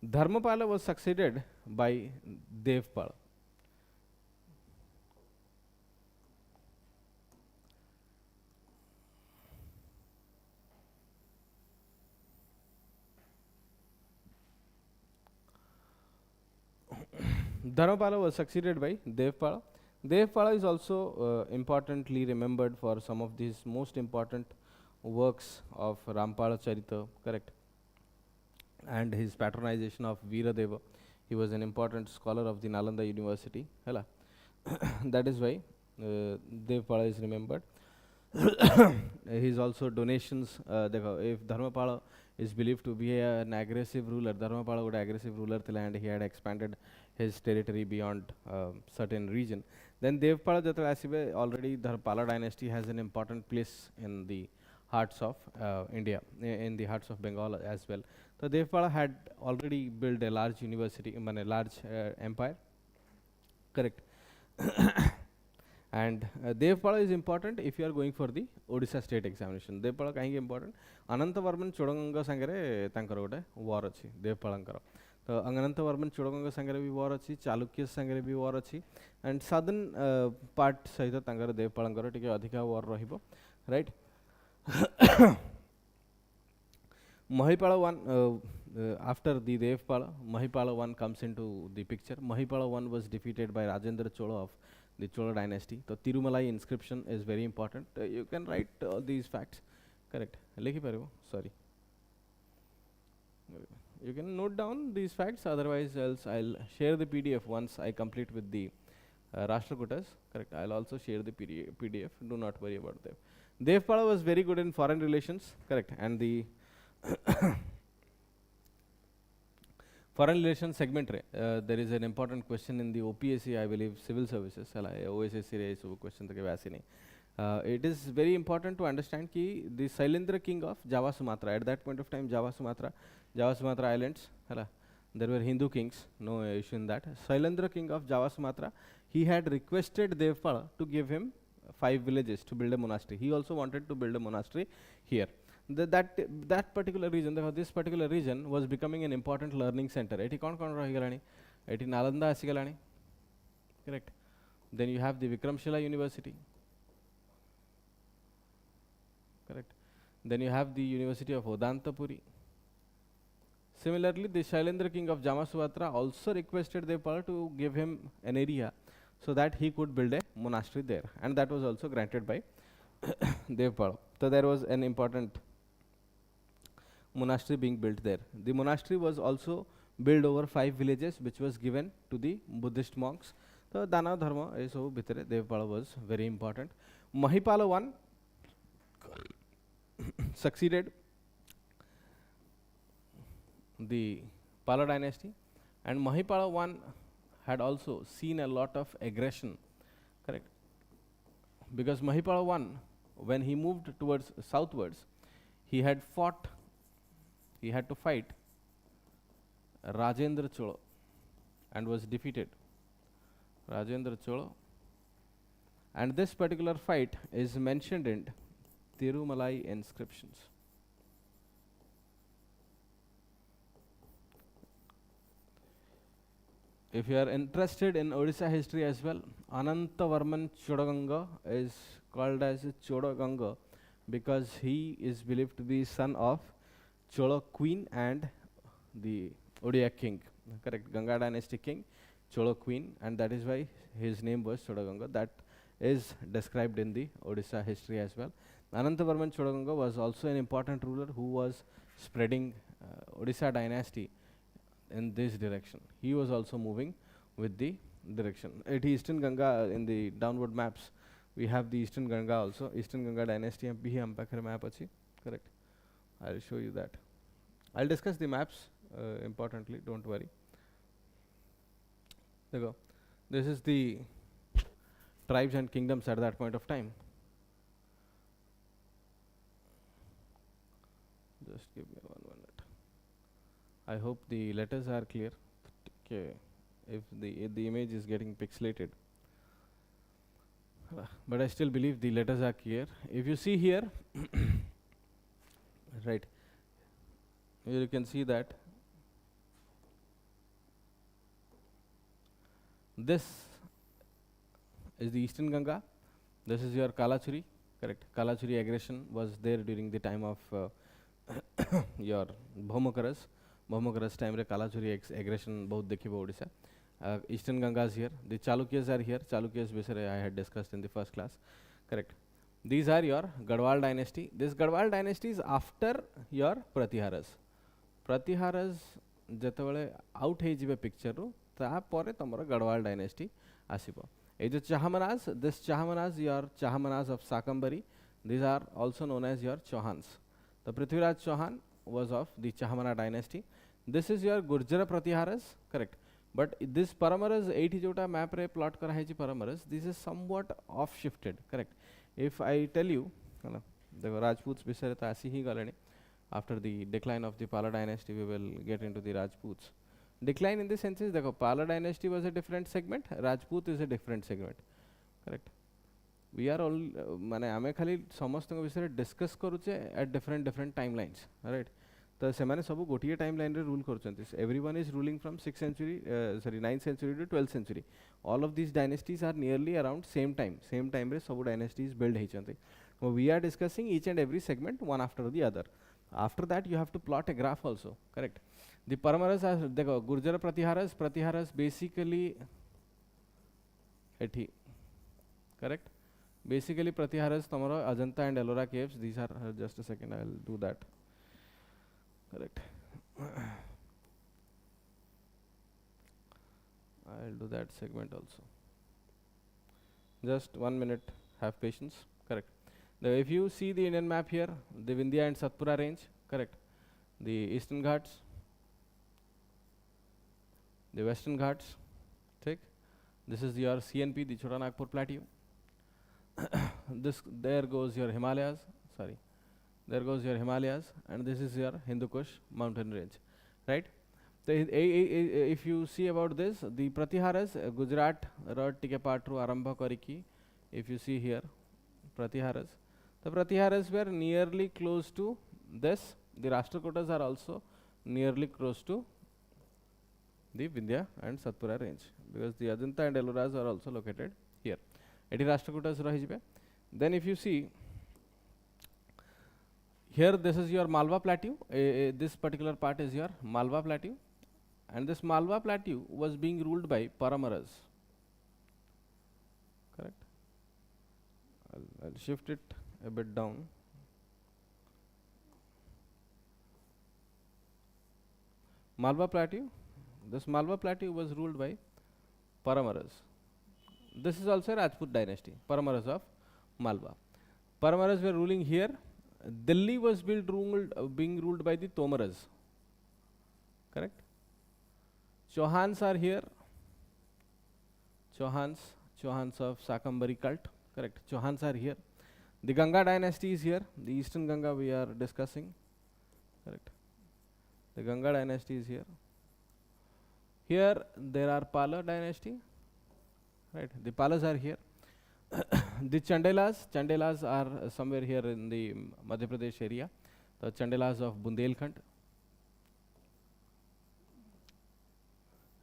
Speaker 1: Dharmapala was succeeded by Devpala. Dharmapala was succeeded by Devpala. Devpala is also importantly remembered for some of these most important works of Rampala Charita, correct, and his patronization of Veeradeva. He was an important scholar of the Nalanda University. Hela. That is why Devpala is remembered. His also donations, if Dharmapala is believed to be an aggressive ruler, Dharmapala was an aggressive ruler and he had expanded his territory beyond certain region. Then Devpala Jatra Asibe, already the Pala dynasty has an important place in the hearts of India, in the hearts of Bengal as well. So Devpala had already built a large university, a large empire, correct. And Devpala is important if you are going for the Odisha state examination. Devpala kahingi important? Anantavarman Chodanganga Sangare Tankarote war achi Devpalankara. So Anantavarman Chodanganga Sangare bi war achi, Chalukya Sangare bi war achi, and southern part Saita Tangara Devpalankara tike adhika war rahibo, right? Mahipala one after the Devpala, Mahipala one comes into the picture. Mahipala one was defeated by Rajendra Chola of the Chola dynasty. So Tirumalai inscription is very important. You can write all these facts. Correct. Sorry. You can note down these facts. Otherwise, else I'll share the PDF once I complete with the Rashtrakutas. Correct. I'll also share the PDF. Do not worry about them. Devpala was very good in foreign relations. Correct. And the foreign relations segment, there is an important question in the OPSC, I believe, civil services. OSSC question. It is very important to understand ki the Sailendra king of Java Sumatra, at that point of time, Java Sumatra Islands, there were Hindu kings, no issue in that. Sailendra king of Java Sumatra, he had requested Devpala to give him 5 villages to build a monastery. He also wanted to build a monastery here. That particular region, this particular region was becoming an important learning center. Eti kon rahigalani? Eti Nalanda asigalani. Correct. Then you have the Vikramshila University. Correct. Then you have the University of Odantapuri. Similarly, the Shailendra king of Jamaswatra also requested Devpala to give him an area so that he could build a monastery there, and that was also granted by Devpala. So there was an important monastery being built there. The monastery was also built over 5 villages, which was given to the Buddhist monks. So Dana Dharma is so bhitere Devpala was very important. Mahipala I succeeded the Pala dynasty, and Mahipala I had also seen a lot of aggression, correct? Because Mahipala I, when he moved towards southwards, he had to fight Rajendra Chola and was defeated. Rajendra Chola, and this particular fight is mentioned in Tirumalai inscriptions. If you are interested in Odisha history as well, Anantavarman Chodaganga is called as Chodaganga because he is believed to be son of Chola queen and the Odia king, correct? Ganga dynasty king, Chola queen, and that is why his name was Chodaganga. That is described in the Odisha history as well. Anantavarman Chodaganga was also an important ruler who was spreading Odisha dynasty in this direction. He was also moving with the direction. At Eastern Ganga, in the downward maps, we have the Eastern Ganga also. Eastern Ganga dynasty map achi, correct? I'll show you that. I'll discuss the maps importantly, don't worry. There you go. This is the tribes and kingdoms at that point of time. Just give me 1 minute. I hope the letters are clear. Okay, if the image is getting pixelated, but I still believe the letters are clear. If you see here, right, here you can see that this is the Eastern Ganga. This is your Kalachuri, correct? Kalachuri aggression was there during the time of your Bhomakaras. Bhomakaras time re Kalachuri aggression bahut dekhibo Odisha. Eastern Ganga is here. The Chalukyas are here. Chalukyas basically I had discussed in the first class, correct? These are your Gadwal dynasty. This Gadwal dynasty is after your Pratiharas. Pratiharas jetebale out heijibe picture ru ta pore tomar Gadwal dynasty asibo. Ei jo Chahamanas, this Chahamanas, your Chahamanas of Sakambari, these are also known as your Chauhans. The Prithviraj Chauhan was of the Chahamana dynasty. This is your Gurjara Pratiharas, correct? But this Paramaras 80 jota map re plot kara hai ji Paramaras, this is somewhat off shifted, correct? If I tell you, the Rajputs bisare ta asi hi galani. After the decline of the Pala dynasty, we will get into the Rajputs. Decline in the sense is the Pala dynasty was a different segment, Rajput is a different segment, correct? We are all mane ame khali samastanga bisare discuss karuche at different timelines, right? तो सेमाने सब गोटिए time line रे rule करछन्ति. Everyone is ruling from 6th century, 9th century to 12th century. All of these dynasties are nearly around same time रे सब dynasties build heichante. We are discussing each and every segment one after the other. After that you have to plot a graph also, correct? The Paramaras are देखो Gurjara Pratiharas basically ethi, correct? Basically Pratiharas tomorrow Ajanta and Ellora caves. These are just a second, I will do that. Correct. I'll do that segment also. Just 1 minute, have patience. Correct. If you see the Indian map here, the Vindhya and Satpura range, correct. The Eastern Ghats, the Western Ghats, take. This is your CNP, the Chota Nagpur Plateau. There goes your Himalayas. Sorry. There goes your Himalayas, and this is your Hindu Kush mountain range, right? So if you see about this, the Pratiharas, Gujarat, Rod Tikepatru, Arambha Kariki, if you see here, Pratiharas, the Pratiharas were nearly close to this. The Rashtrakutas are also nearly close to the Vindhya and Satpura range, because the Ajanta and Elloras are also located here. Eti Rashtrakutas rahijibe. Then if you see, Here this is your Malwa Plateau. This particular part is your Malwa Plateau, and this Malwa Plateau was being ruled by Paramaras. Correct. I'll shift it a bit down. Malwa Plateau. This Malwa Plateau was ruled by Paramaras. This is also a Rajput dynasty, Paramaras of Malwa. Paramaras were ruling here. Delhi was being ruled by the Tomaras. Correct. Chauhans are here. Chauhans of Sakambari cult. Correct. Chauhans are here. The Ganga dynasty is here. The Eastern Ganga we are discussing. Correct. The Ganga dynasty is here. Here there are Pala dynasty. Right. The Palas are here. The Chandelas are somewhere here in the Madhya Pradesh area. The Chandelas of Bundelkhand.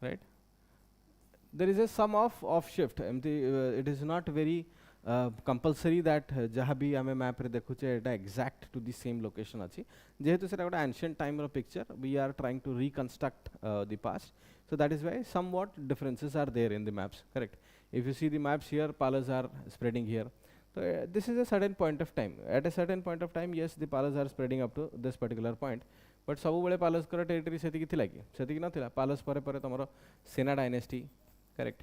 Speaker 1: Right. There is a sum of shift. It is not very compulsory that jaha bhi ame map re dekhuche eta exact to the same location achi. Jehetu seta gote ancient time ro picture, we are trying to reconstruct the past. So that is why somewhat differences are there in the maps. Correct. If you see the maps here, Palas are spreading here. So this is a certain point of time. At a certain point of time, yes, the Palas are spreading up to this particular point. But सबुबले Palas करा territory सेतिकी थिला कि सेतिकी न थिला. Palas परे परे तमरो Sena dynasty, correct.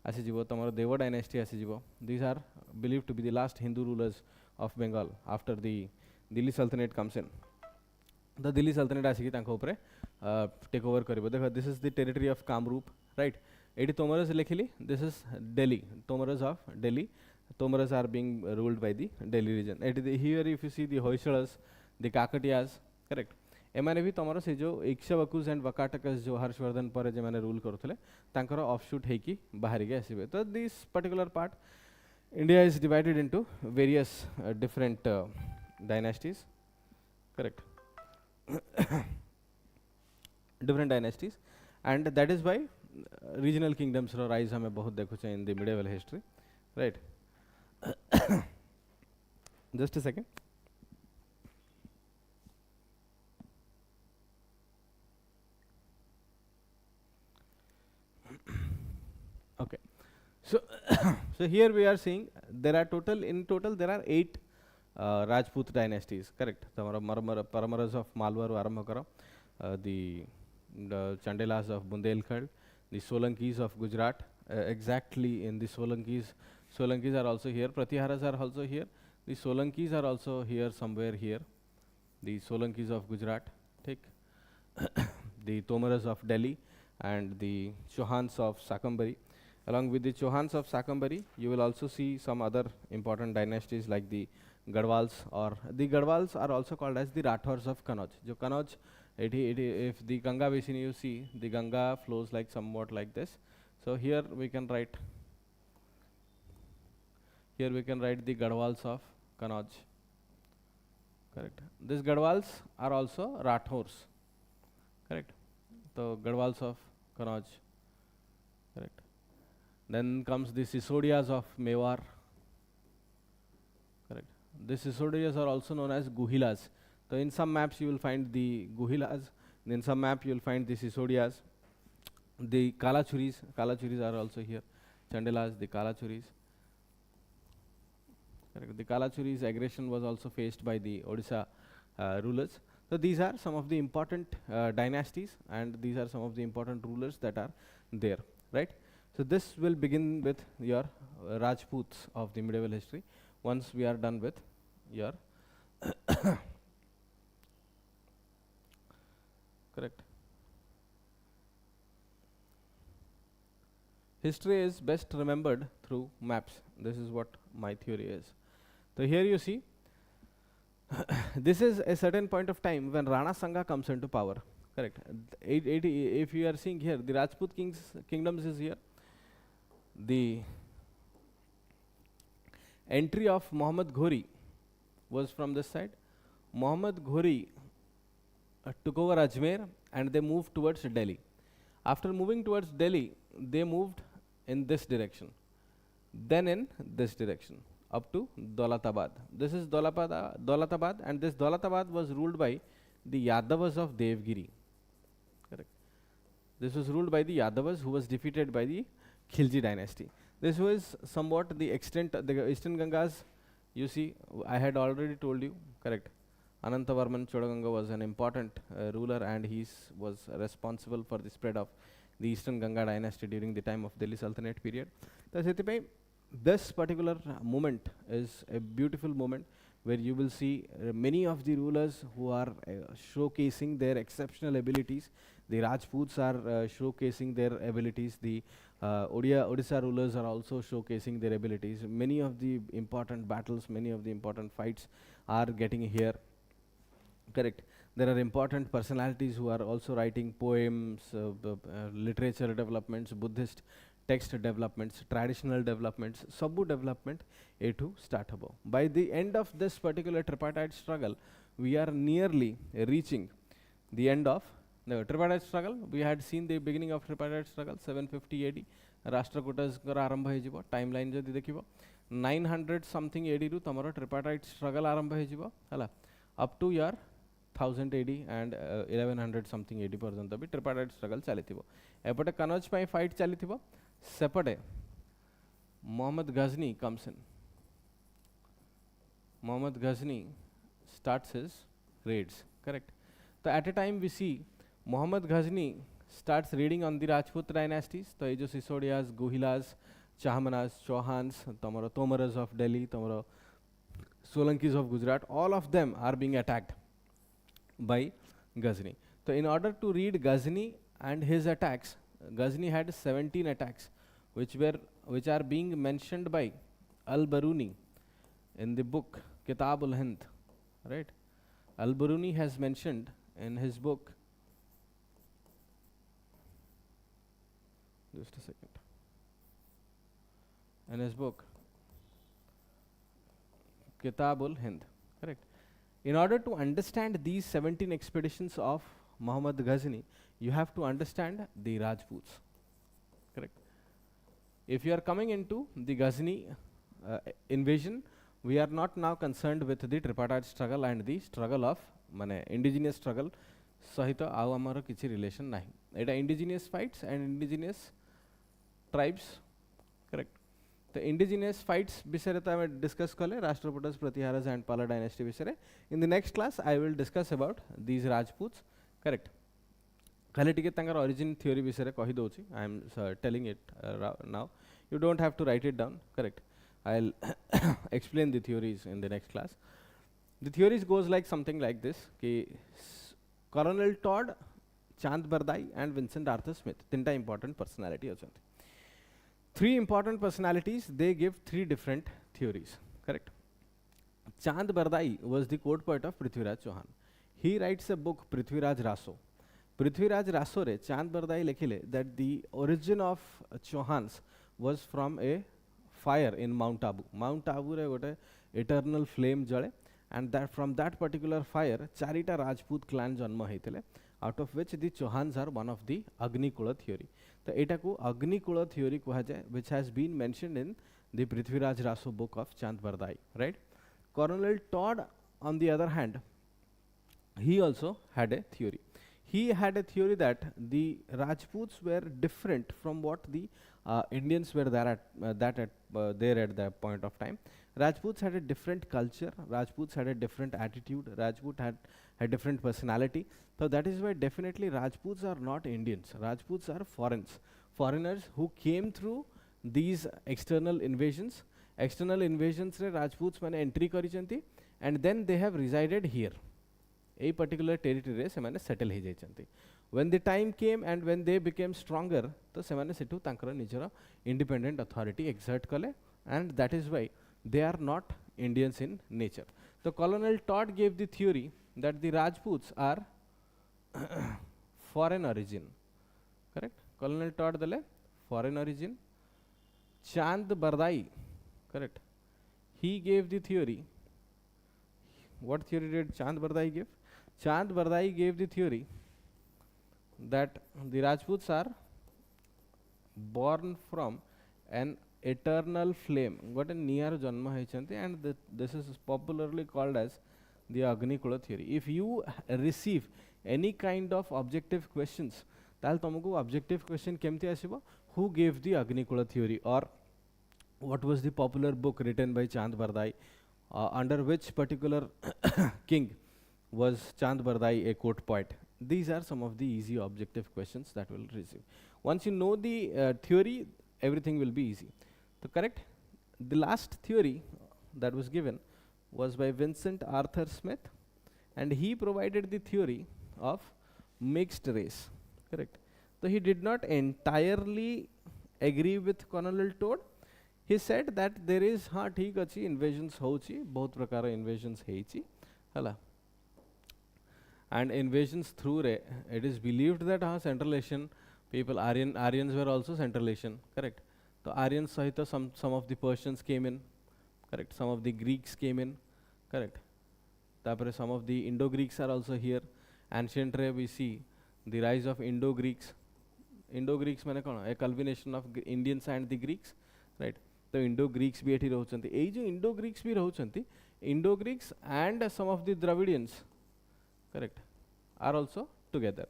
Speaker 1: आसी जीवो तमरो Deva dynasty आसी जीवो. These are believed to be the last Hindu rulers of Bengal after the Delhi Sultanate comes in. The Delhi Sultanate आसी की तांको ऊपरे take over करिबो. देखो, this is the territory of Kamrup, right? It is Tomaras लिखिली. This is Delhi. Tomaras of Delhi. Tomaras are being ruled by the Delhi region. Here if you see the Hoysalas, the Kakatiyas, correct. एमाने भी तमरो से जो इक्ष्वाकुस and वकाटकस जो हर्षवर्धन पर जे माने rule करथले तांकर offshoot है कि बाहर गए आसीबे. तो this particular part India is divided into various different dynasties. Correct. Different dynasties and that is why regional kingdoms रो राइज हमें बहुत देखो छ in the medieval history. Right. Just a second. Okay, so so here we are seeing there are in total there are 8 Rajput dynasties. Correct. Paramaras of Malwa arambha karo, the Chandelas of Bundelkhand, the Solankis of Gujarat. Exactly in the Solankis are also here. Pratiharas are also here. The Solankis are also here somewhere here. The Solankis of Gujarat. Take the Tomaras of Delhi and the Chauhans of Sakambari. Along with the Chauhans of Sakambari, you will also see some other important dynasties like the Gadwals, or the Gadwals are also called as the Rathors of Kannauj. Jo Kannauj, if the Ganga basin you see, the Ganga flows like somewhat like this. So here we can write the Gadwals of Kannauj. Correct. These Gadwals are also Rathors. Correct. So Gadwals of Kannauj. Correct. Then comes the Sisodias of Mewar. Correct. The Sisodias are also known as Guhilas. So in some maps you will find the Guhilas. In some map you will find the Sisodias. The Kalachuris are also here. Chandelas, the Kalachuris. Correct. The Kalachuris' aggression was also faced by the Odisha rulers. So these are some of the important dynasties, and these are some of the important rulers that are there, right? So this will begin with your Rajputs of the medieval history. Once we are done with your correct. History is best remembered through maps. This is what my theory is. So here you see, this is a certain point of time when Rana Sangha comes into power. Correct. If you are seeing here, the Rajput kingdoms is here. The entry of Muhammad Ghori was from this side. Muhammad Ghori took over Ajmer and they moved towards Delhi. After moving towards Delhi, they moved in this direction, then in this direction. up to Daulatabad. This is Daulatabad, and this Daulatabad was ruled by the Yadavas of Devgiri. Correct. This was ruled by the Yadavas, who was defeated by the Khilji dynasty. This was somewhat the extent, the Eastern Gangas. You see, I had already told you, correct. Anantavarman Chodaganga was an important ruler, and he was responsible for the spread of the Eastern Ganga dynasty during the time of Delhi Sultanate period. So, this particular moment is a beautiful moment where you will see many of the rulers who are showcasing their exceptional abilities. The Rajputs are showcasing their abilities. The Odisha rulers are also showcasing their abilities. Many of the important battles, many of the important fights are getting here. Correct. There are important personalities who are also writing poems, literature developments, Buddhist text developments, traditional developments, sabu development A to start habo. By the end of this particular tripartite struggle, we are nearly reaching the end of the tripartite struggle. We had seen the beginning of tripartite struggle, 750 AD. Rashtrakutas arambha hejibo. Timeline jodi dekhibo. 900 something AD ru tamara tripartite struggle arambha hejibo. Hala. Up to your 1000 AD and 1100 something AD पर्यंत भी tripartite struggle चलिथिबो. एपटे Kannauj पाई fight चलिथिबो. सेपटे Muhammad Ghazni comes in. Muhammad Ghazni starts his raids. Correct. So at a time we see Muhammad Ghazni starts raiding on the Rajput dynasties. So ये जो Sisodias, Guhilas, Chahmanas, Chauhans, tomorrow Tomaras of Delhi, tomorrow Solankis of Gujarat, all of them are being attacked by Ghazni. So in order to read Ghazni and his attacks, Ghazni had 17 attacks, which are being mentioned by Al-Baruni in the book Kitab ul-Hind, right? Al-Baruni has mentioned in his book, just a second, in his book Kitab ul-Hind, correct? In order to understand these 17 expeditions of Muhammad Ghazni, you have to understand the Rajputs, correct? If you are coming into the Ghazni invasion, we are not now concerned with the tripartite struggle and the struggle of indigenous struggle. Sahita au amaro kichi relation nahi. Eta indigenous fights and indigenous tribes, correct? The indigenous fights bisare ta ame discuss kale Rashtrakutas, Pratiharas and Pala dynasty bisare. In the next class, I will discuss about these Rajputs, correct? खाली टिके तांकर origin theory bisare कहि दोछि. I am telling it now. You don't have to write it down, correct? I'll explain the theories in the next class. The theories goes like something like this: कि Colonel Todd, Chand Bardai and Vincent Arthur Smith, tinta important personality अछंती. Three important personalities, they give three different theories, correct? Chand Bardai was the court poet of Prithviraj Chauhan. He writes a book, Prithviraj Raso. Prithviraj Raso re Chand Bardai lekhile that the origin of Chauhans was from a fire in Mount Abu. Mount Abu re gote eternal flame jale, and that from that particular fire charita Rajput clan janma heitile, out of which the Chauhans are one of the Agni Kula theory. So eta ko Agni Kula theory kuha jaye, which has been mentioned in the Prithviraj Raso book of Chand Bardai, right? Colonel Todd, on the other hand, he also had a theory. He had a theory that the Rajputs were different from what the Indians were there at that point of time. Rajputs had a different culture. Rajputs had a different attitude. Rajput had a different personality. So that is why definitely Rajputs are not Indians. Rajputs are foreigners who came through these external invasions. External invasions re Rajputs mane entry karichanti, and then they have resided here. A particular territory re semane settle he jaychanti. When the time came and when they became stronger, to semane setu tankara nijara independent authority exert kale, and that is why they are not Indians in nature. So Colonel Todd gave the theory that the Rajputs are foreign origin, correct? Colonel Todd dale foreign origin. Chand Bardai, correct? He gave the theory. What theory did Chand Bardai give? Chand Bardai gave the theory that the Rajputs are born from an eternal flame gote niyar janma heichanti, and this is popularly called as the Agnikula theory. If you receive any kind of objective questions, tal tomaku objective question kemti asibo, who gave the Agnikula theory, or what was the popular book written by Chand Bardai, under which particular king was Chand Bardai a court poet. These are some of the easy objective questions that will receive. Once you know the theory, everything will be easy. So correct? The last theory that was given was by Vincent Arthur Smith, and he provided the theory of mixed race. Correct? So he did not entirely agree with Colonel Todd. He said that there is ठीक अच्छी invasions होची, बहुत प्रकार invasions हेची, हला. And invasions through it is believed that Central Asian people, Aryans were also Central Asian, correct? So Aryans sahita some of the Persians came in, correct? Some of the Greeks came in, correct? Tapare some of the Indo-Greeks are also here. Ancient we see the rise of Indo-Greeks. Indo-Greeks mane kona? A culmination of Indians and the Greeks, right? So Indo-Greeks bhi eti rahuchanti. Ei jo Indo-Greeks bhi rahuchanti, Indo-Greeks and some of the Dravidians, correct, are also together.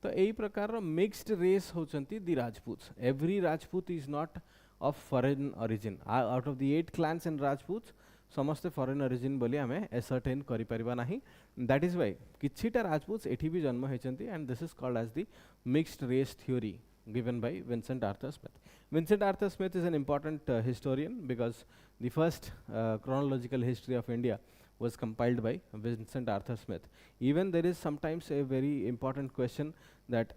Speaker 1: So ei prakar mixed race hochanti the Rajputs. Every Rajput is not of foreign origin. Out of the 8 clans in Rajputs, samaste foreign origin boli ame ascertain kari pariba nahi. That is why kichita Rajputs eti bhi janma hechanti, and this is called as the mixed race theory given by Vincent Arthur Smith. Vincent Arthur Smith is an important historian, because the first chronological history of India was compiled by Vincent Arthur Smith. Even there is sometimes a very important question that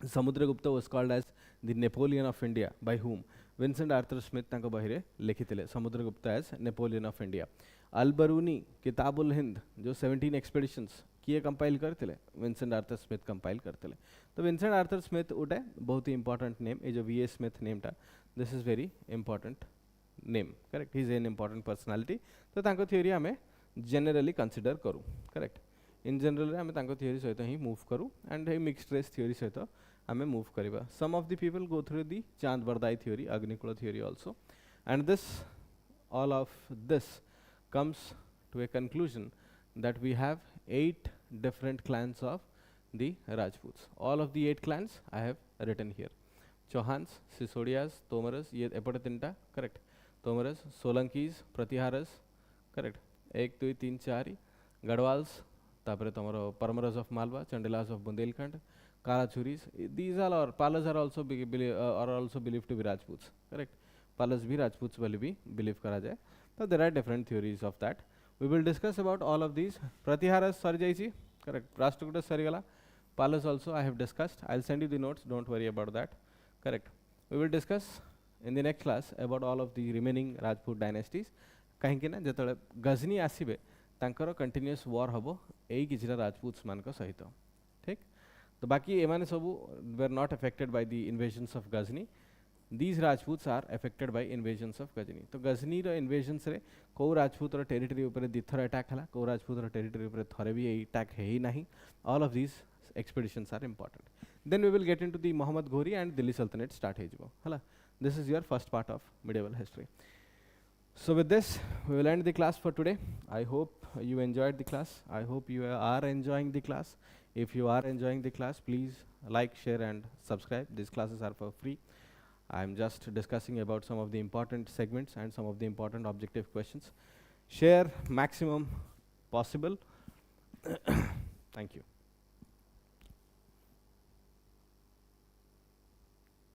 Speaker 1: Samudragupta was called as the Napoleon of India. By whom? Vincent Arthur Smith tanka bahire lekhitile Samudragupta as Napoleon of India. Al-Baruni Kitabul Hind jo 17 expeditions किए compile करते ले, Vincent Arthur Smith compile करते ले. तो Vincent Arthur Smith उठे बहुत ही important name, ये जो V.A. Smith name था, this is very important name, correct? He is an important personality. तो तांको theory हमें generally consider करूँ, correct? In general हमें तांको theory सहित ही move करूँ, and he mixed race theory सहित हमें move करीबा. Some of the people go through the Chand Bardai theory, Agnikula theory also, and this, all of this comes to a conclusion that we have 8 different clans of the Rajputs. All of the 8 clans I have written here. Chauhans, Sisodias, Tomaras, ye epote tinta, correct? Tomaras, Solankis, Pratiharas, correct? 1, 2, 3, 4, Gadwals, tapare tomaro Parmaras of Malwa, Chandelas of Bundelkhand, Karachuris. These all are Palas are also believed to be Rajputs, correct? Palas bhi Rajputs wali bhi believe kara jaye. So there are different theories of that. We will discuss about all of these. Pratiharas sari jaichi, correct? Rashtrakuta sarigala. Palas also I have discussed. I'll send you the notes, don't worry about that, correct? We will discuss in the next class about all of the remaining Rajput dynasties. Kahinki na jetale Ghazni asibe tankara continuous war habo ei kichira Rajputs manka sahito. Thik? तो बाकी एमाने सबू were not affected by the invasions of Ghazni. These Rajputs are affected by invasions of Ghazni. तो Ghazni रो invasions रे को Rajput रो territory ऊपर दिथर attack हला, को Rajput रो territory ऊपर थोड़े भी attack है ही नहीं. All of these expeditions are important. Then we will get into the Muhammad Ghori and Delhi Sultanate start hejibo. Hala. This is your first part of medieval history. So with this, we will end the class for today. I hope you enjoyed the class. I hope you are enjoying the class. If you are enjoying the class, please like, share and subscribe. These classes are for free. I'm just discussing about some of the important segments and some of the important objective questions. Share maximum possible. Thank you.